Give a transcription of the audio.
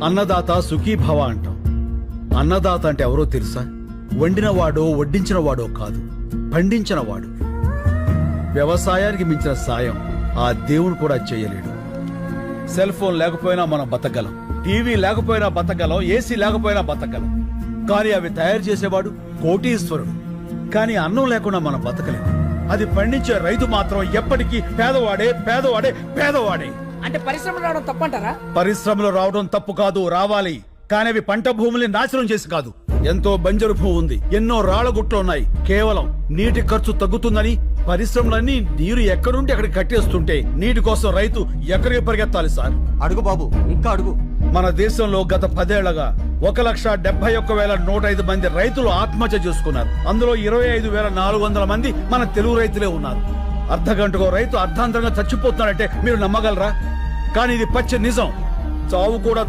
అన్నదాత సుఖీభవ అంటాం. అన్నదాత అంటే ఎవరో తెలుసా? వండినవాడో వడ్డించినవాడో కాదు, పండించినవాడు. వ్యవసాయానికి మించిన సాయం ఆ దేవుడు కూడా చేయలేడు. సెల్ ఫోన్ లేకపోయినా మనం బతకగలం, టీవీ లేకపోయినా బతకగలం, ఏసీ లేకపోయినా బతకగలం. కానీ అవి తయారు చేసేవాడు కోటీశ్వరుడు. కానీ అన్నం లేకుండా మనం బతకలేం. అది పండించే రైతు మాత్రం ఎప్పటికీ పేదవాడే పేదవాడే పేదవాడే. అంటే పరిశ్రమలు రావడం తప్పంటారా? పరిశ్రమలు రావడం తప్పు కాదు, రావాలి. కానీ అవి పంట భూముల్ని నాశనం చేసి కాదు. ఎంతో బంజరు భూమి ఉంది, ఎన్నో రాళ్లగుట్లు ఉన్నాయి. కేవలం నీటి ఖర్చు తగ్గుతుందని పరిశ్రమలన్నీ నీరు ఎక్కడుంటే అక్కడికి కట్టేస్తుంటే నీటి కోసం రైతు ఎక్కడికి పరిగెత్తాలి సార్? అడుగు బాబు, ఇంకా అడుగు. మన దేశంలో గత 10 ఏళ్లగా 1,71,105 మంది రైతులు ఆత్మహత్య చేసుకున్నారు. అందులో 25,400 మంది మన తెలుగు రైతులే ఉన్నారు. అర్ధగంటకో రైతు అర్ధాంతరంగా చచ్చిపోతున్నాడంటే మీరు నమ్మగలరా? కానీ ఇది పచ్చి నిజం. చావు కూడా